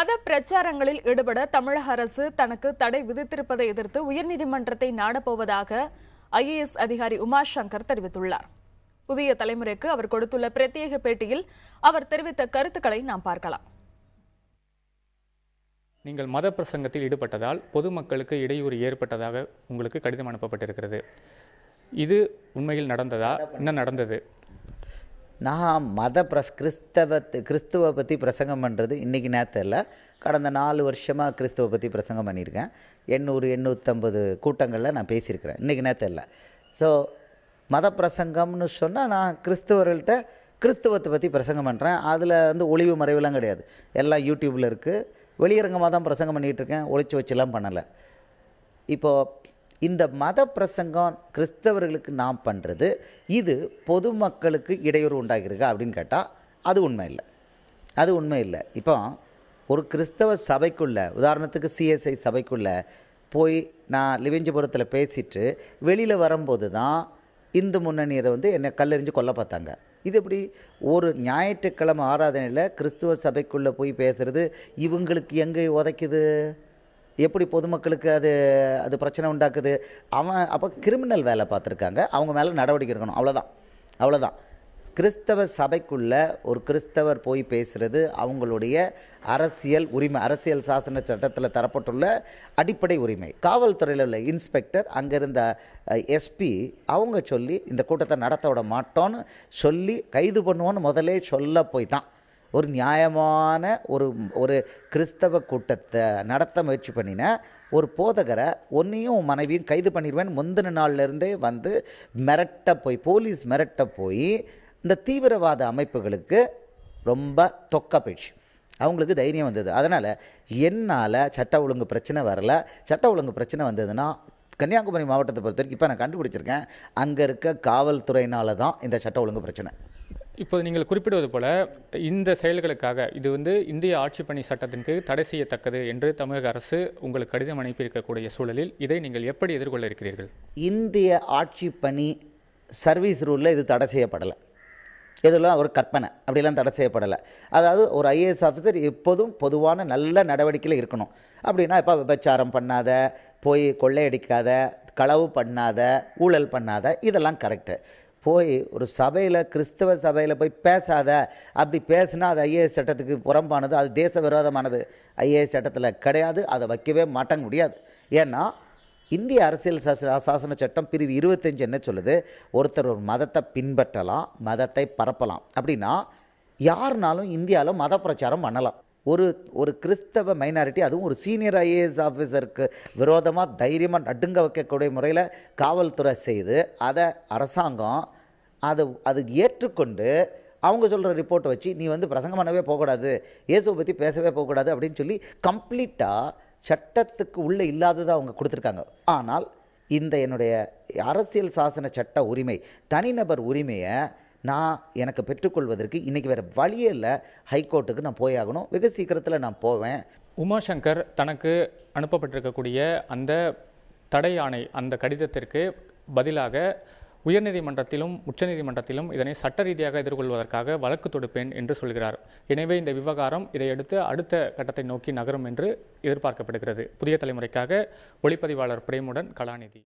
மத பிரச்சாரங்களில் ஈடுபட தமிழக அரசு தனக்கு தடை விதித்திருப்பதை எதிர்த்து உயர்நீதிமன்றத்தை நாடப்போவதாக ஐஏஎஸ் அதிகாரி உமாசங்கர் தெரிவித்துள்ளார். புதிய தலைமுறைக்கு அவர் கொடுத்துள்ள பிரத்யேக பேட்டியில் அவர் தெரிவித்த கருத்துக்களை நாம் பார்க்கலாம். நீங்கள் மத பிரசங்கத்தில் ஈடுபட்டதால் பொதுமக்களுக்கு இடையூறு ஏற்பட்டதாக உங்களுக்கு கடிதம் அனுப்பப்பட்டிருக்கிறது. இது உண்மையில் நடந்ததா? என்ன நடந்தது? நான் கிறிஸ்துவ பற்றி பிரசங்கம் பண்ணுறது இன்றைக்கி நேரத்தில் இல்லை, கடந்த 4 வருஷமாக கிறிஸ்துவ பற்றி பிரசங்கம் பண்ணியிருக்கேன். 800-850 கூட்டங்களில் நான் பேசியிருக்கிறேன். இன்றைக்கி நேரத்தில் இல்லை. ஸோ மத பிரசங்கம்னு சொன்னால் நான் கிறிஸ்துவர்கள்ட்ட கிறிஸ்துவத்தை பற்றி பிரசங்கம் பண்ணுறேன். அதில் ஒளிவு மறைவுலாம் கிடையாது, எல்லாம் யூடியூப்பில் இருக்குது. வெளியரங்கமாக தான் பிரசங்கம் பண்ணிகிட்டு இருக்கேன், ஒளிச்சு வச்சுலாம் பண்ணலை. இப்போது இந்த மத பிரசங்கம் கிறிஸ்தவர்களுக்கு நாம் பண்ணுறது இது பொதுமக்களுக்கு இடையூறு உண்டாகிருக்கா அப்படின்னு கேட்டால் அது உண்மை இல்லை. இப்போ ஒரு கிறிஸ்தவ சபைக்குள்ளே, உதாரணத்துக்கு சிஎஸ்ஐ சபைக்குள்ளே போய் நான் லிவிஞ்சபுரத்தில் பேசிட்டு வெளியில் வரும்போது தான் இந்து முன்னணியரை என்னை கல்லெறிஞ்சு கொல்ல பார்த்தாங்க. இது எப்படி ஒரு ஞாயிற்றுக்கிழமை ஆராதனையில் கிறிஸ்துவ சபைக்குள்ளே போய் பேசுகிறது இவங்களுக்கு எங்கே உதைக்குது? எப்படி பொதுமக்களுக்கு அது பிரச்சனை உண்டாக்குது? அப்போ கிரிமினல் வேலை பார்த்துருக்காங்க, அவங்க மேலே நடவடிக்கை எடுக்கணும். அவ்வளோதான். கிறிஸ்தவ சபைக்குள்ளே ஒரு கிறிஸ்தவர் போய் பேசுகிறது அவங்களுடைய அரசியல் உரிமை, அரசியல் சாசன சட்டத்தில் தரப்பட்டுள்ள அடிப்படை உரிமை. காவல்துறையில் உள்ள இன்ஸ்பெக்டர், அங்கே இருந்த எஸ்பி அவங்க சொல்லி இந்த கூட்டத்தை நடத்த விட மாட்டோன்னு சொல்லி கைது பண்ணுவோன்னு முதலே சொல்ல போய் தான் ஒரு நியாயமான ஒரு கிறிஸ்தவ கூட்டத்தை நடத்த முயற்சி பண்ணின ஒரு போதகரை ஒன்றையும் மனைவியும் கைது பண்ணிடுவேன் முந்தின நாள்லேருந்தே போலீஸ் மிரட்ட போய் இந்த தீவிரவாத அமைப்புகளுக்கு ரொம்ப தொக்க போயிடுச்சு. அவங்களுக்கு தைரியம் வந்தது. அதனால் என்னால் சட்ட ஒழுங்கு பிரச்சனை வரலை. சட்ட ஒழுங்கு பிரச்சனை வந்ததுன்னா கன்னியாகுமரி மாவட்டத்தை பொறுத்த வரைக்கும் இப்போ நான் கண்டுபிடிச்சிருக்கேன், அங்கே இருக்க காவல்துறையினால தான் இந்த சட்ட ஒழுங்கு பிரச்சனை. இப்போது நீங்கள் குறிப்பிடுவது போல இந்த செயல்களுக்காக இது இந்திய ஆட்சி பணி சட்டத்தின் கீழ் தடை செய்யத்தக்கது என்று தமிழக அரசு உங்களுக்கு கடிதம் அனுப்பியிருக்கக்கூடிய சூழலில் இதை நீங்கள் எப்படி எதிர்கொள்ள இருக்கிறீர்கள்? இந்திய ஆட்சி பணி சர்வீஸ் ரூலில் இது தடை செய்யப்படலை. இதெல்லாம் ஒரு கற்பனை, அப்படிலாம் தடை செய்யப்படலை. அதாவது ஒரு ஐஏஎஸ் ஆஃபீஸர் எப்போதும் பொதுவான நல்ல நடவடிக்கையில் இருக்கணும். அப்படின்னா இப்போ விபச்சாரம் பண்ணாத, போய் கொள்ளையடிக்காத, களவு பண்ணாத, ஊழல் பண்ணாத, இதெல்லாம் கரெக்டு. போய் ஒரு சபையில், கிறிஸ்தவ சபையில் போய் பேசாத, அப்படி பேசுனா அது ஐஏஎஸ் சட்டத்துக்கு புறம்பானது, அது தேச விரோதமானது. ஐஏஎஸ் சட்டத்தில் கிடையாது, அதை வைக்கவே மாட்டாங்க முடியாது. ஏன்னா இந்திய அரசியல் சாசன சட்டம் பிரிவு 25 என்ன சொல்லுது? ஒருத்தர் ஒரு மதத்தை பின்பற்றலாம், மதத்தை பரப்பலாம். அப்படின்னா யாருனாலும் இந்தியாவில் மத பிரச்சாரம் பண்ணலாம். ஒரு கிறிஸ்தவ மைனாரிட்டி, அதுவும் ஒரு சீனியர் ஐஏஎஸ் ஆஃபீஸருக்கு விரோதமாக தைரியமாக நடுங்க வைக்கக்கூடிய முறையில் காவல்துறை செய்து அதை அரசாங்கம் அது ஏற்றுக்கொண்டு அவங்க சொல்கிற ரிப்போர்ட்டை வச்சு நீ பிரசங்கம் பண்ணவே போகக்கூடாது, இயேசுவை பற்றி பேசவே போகக்கூடாது அப்படின்னு சொல்லி கம்ப்ளீட்டாக சட்டத்துக்கு உள்ளே இல்லாததை அவங்க கொடுத்துருக்காங்க. ஆனால் இந்த என்னுடைய அரசியல் சாசன சட்ட உரிமை, தனிநபர் உரிமையை எனக்கு பெற்றுக்கொள்வதற்கு இன்றைக்கி வேறு வழியே இல்லை. ஹைகோர்ட்டுக்கு நான் போயாகணும், வெகு சீக்கிரத்தில் நான் போவேன். உமாசங்கர் தனக்கு அனுப்பப்பட்டிருக்கக்கூடிய அந்த தடை ஆணை, அந்த கடிதத்திற்கு பதிலாக உயர்நீதிமன்றத்திலும் உச்சநீதிமன்றத்திலும் இதனை சட்ட ரீதியாக எதிர்கொள்வதற்காக வழக்கு தொடுப்பேன் என்று சொல்கிறார். எனவே இந்த விவகாரம் இதையடுத்து அடுத்த கட்டத்தை நோக்கி நகரும் என்று எதிர்பார்க்கப்படுகிறது. புதிய தலைமுறைக்காக ஒளிப்பதிவாளர் பிரேமுடன் கலாநிதி.